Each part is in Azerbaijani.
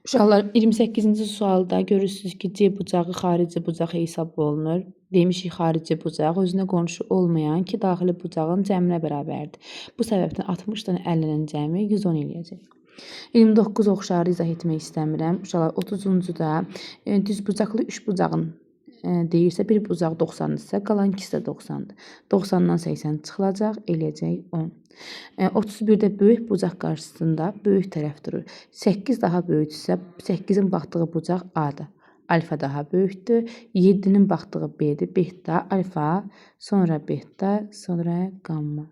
Uşaqlar 28-ci sualda görürsünüz ki, C bucağı xarici bucaq hesab olunur. Demişik xarici bucaq özünə qonşu olmayan iki daxili bucağın cəminə bərabərdir. Bu səbəbdən 60-dan 50-nin cəmi 110 eləyəcək. 29 oxşarı izah etmək istəmirəm. Uşaqlar 30-da düzbucaqlı 3 bucağın deyirsə, bir bucaq 90-dırsa, qalan ikisi də 90-dır. 90-dan 80 çıxılacaq, eləyəcək 10. 31-də böyük bucaq qarşısında böyük tərəf durur. 8 daha böyükdürsə, 8-in baxdığı bucaq A-dır. Alfa daha böyükdür. 7-nin baxdığı B-dir. Beta, alfa, sonra beta, sonra gamma.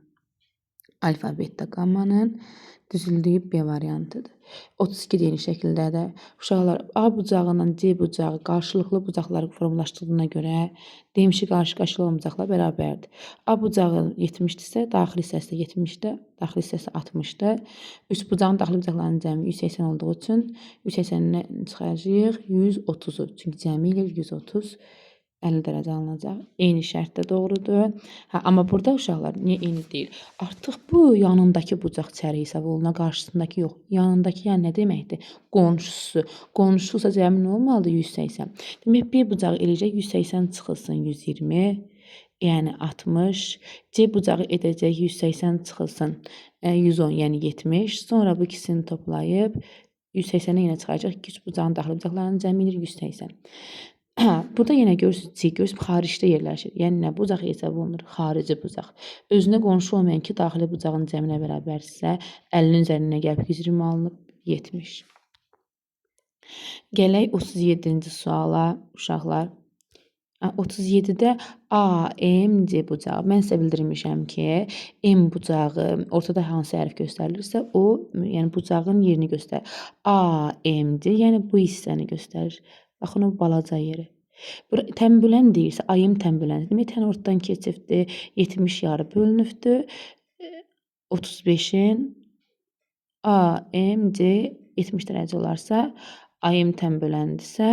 Alfa, beta, gammanın düzüldüyü B variantıdır. 32 eyni şəkildə də uşaqlar A bucağıyla C bucağı qarşılıqlı bucaqları formalaşdırdığına görə demişik qarşı-qarşıya olan bucaqlar bərabərdir. A bucağı 70-dirsə, daxili hissəsi 70-dir, daxili hissəsi 60-dır. 3 bucağın daxili bucaqlarının cəmi 180 olduğu üçün 180-ni çıxaracağıq 130-u. Çünki cəmi ilə 130 50 dərəcə alınacaq. Eyni şərtdə doğrudur. Amma burada uşaqlar niyə eyni deyil? Artıq bu yanındakı bucaq çəri hesab olunur, qarşısındakı yox. Yanındakı yəni nə deməkdir? Qonşusu. Qonşususa cəmi nə olmalıdır? 180. Demək, bir bucağı eləyəcək 180 çıxılsın 120, yəni 60. C bucağı edəcək 180 çıxılsın 110, yəni 70. Sonra bu ikisini toplayıb 180-i yenə çıxaracaq. 2 bucağın daxili bucaqlarının cəmi 180. Burada yenə görürsünüz, xaricdə yerləşir. Yəni nə bucaq hesab olunur? Xarici bucaq. Özünə qonşu olmayan ki, daxili bucağın cəminə bərabərsə, 50-nin üzərinə gəlib 120 alınıb 70. Gələk 37-ci suala uşaqlar. 37-də A, M, C bucağı. Mən sizə bildirmişəm ki, M bucağı ortada hansı hərf göstərilirsə, o, yəni bucağın yerini göstərir. A, M-dir, yəni bu hissəni göstərir. Baxın, o balaca yeri. Tənbülən deyirsə, ayım tənbüləndir. Demək, tən ortadan keçibdir, 70 yarı bölünübdür. 35-in A, M, C 70 dərəcə olarsa, ayım tənbüləndirsə,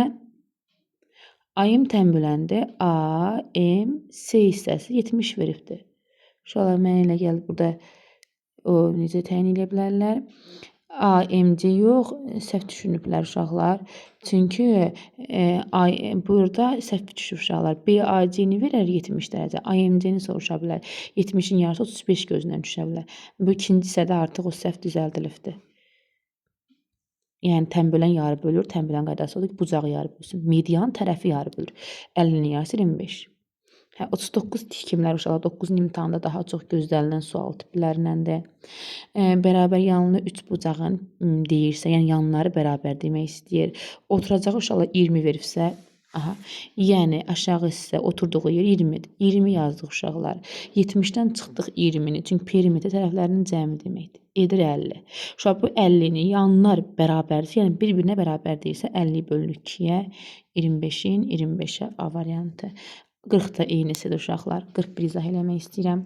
ayım tənbüləndir, A, M, C hissəsi 70 veribdir. Uşaqlar, mənə elə gəldi, burada o necə təyin edə bilərlər? A, M, C yox, səhv düşünüblər uşaqlar. Çünki burada səhv düşüb uşaqlar. B, A, C-ni verər 70 dərəcə. A, M, C-ni soruşa bilər. 70-in yarısı 35 gözündən düşə bilər. Bu ikinci hissədə artıq o səhv düzəldilibdir. Yəni, tənbülən yarı bölür. Tənbülən qaydası odur ki, bucağı yarı bölsün. Median tərəfi yarı bölür. 50-nin yarısı 25. 39 tikimlər uşaqlar 9-un imtahanda daha çox gözlənilən sual tiplərindəndir. Bərabər yanlı 3 bucağın deyirsə, yəni yanları bərabər demək istəyir. Oturacağı uşaqlar 20 veribsə, yəni aşağı hissə oturduğu yer 20-dir. 20 yazdıq uşaqlar. 70-dən çıxdıq 20-ni, çünki perimetr tərəflərinin cəmi deməkdir. Edir 50. Uşaq bu 50-ni yanlar bərabərdirsə, yəni bir-birinə bərabər deyirsə 50 bölünür 2-yə, 25-in 25-ə A variantı. 40 da eynisidir uşaqlar. 41 izah eləmək istəyirəm.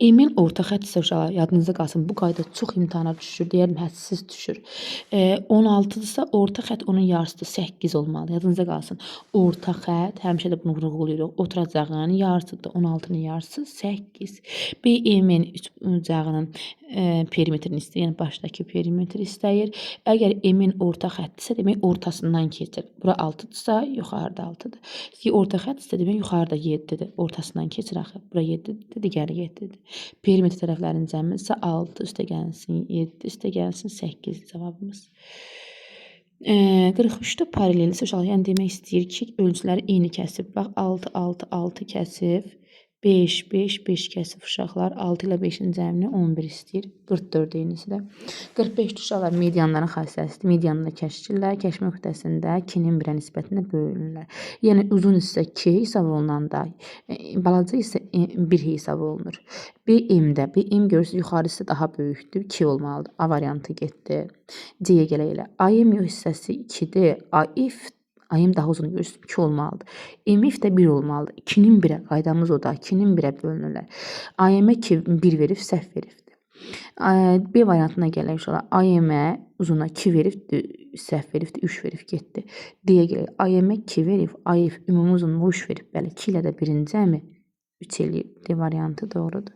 M-in orta xətt isə uşaqlar, yadınızda qalsın, bu qayda çox imtahana düşür, deyəlim hədsiz düşür. 16-dırsa orta xətt onun yarısıdır, 8 olmalı, yadınızda qalsın. Orta xətt, həmişə də bunu vurğulayırıq, oturacağın yarısıdır, 16-nın yarısı 8. M-in 3 bucağının perimetrini istəyir, yəni başdakı perimetri istəyir. Əgər M-in orta xətdirsə, demək ortasından keçir. Bura 6-dırsa, yuxarıda 6-dır. Orta xətdirsə, demək yuxarıda 7-dir, ortasından keçir axı. Bura 7-dir, digəri 7-dir. Perimetr tərəflərinin cəmi isə 6 üstə gəlsin, 7 üstə gəlsin, 8 cavabımız. 43-də paralelisi uşaqlar, yəni demək istəyir ki, ölçüləri eyni kəsib. Bax, 6, 6, 6 kəsib. 5, 5, 5 kəsib uşaqlar. 6 ilə 5-in cəmini 11 istəyir. 44 eynisi də. 45 uşaqlar medianların xassəsidir. Medianını kəşkirlər. Kəşmə nöqtəsində 2-nin 1-ə nisbətində bölünürlər. Yəni uzun hissə 2 hesab olunanda, balaca isə 1 hesab olunur. BM-də, BM görürsünüz yuxarısı daha böyükdür. 2 olmalıdır. A variantı getdi. C-yə gələk elə. AM hissəsi 2-dir. AM daha uzun görürsünüz, 2 olmalıdır. MF də 1 olmalıdır. 2-nin 1-ə, qaydamız o da, 2-nin 1-ə bölünürlər. AM-ə 1 verib, səhv veribdir. B variantına gələk uşaqlar. AM-ə uzuna 2 verib, səhv veribdir, 3 verib getdi. D-yə gələk. AM-ə 2 verib, AF ümumi uzunluğu 3 verib. Bəli, 2 ilə də 1-in cəmi 3 eləyib. D variantı doğrudur.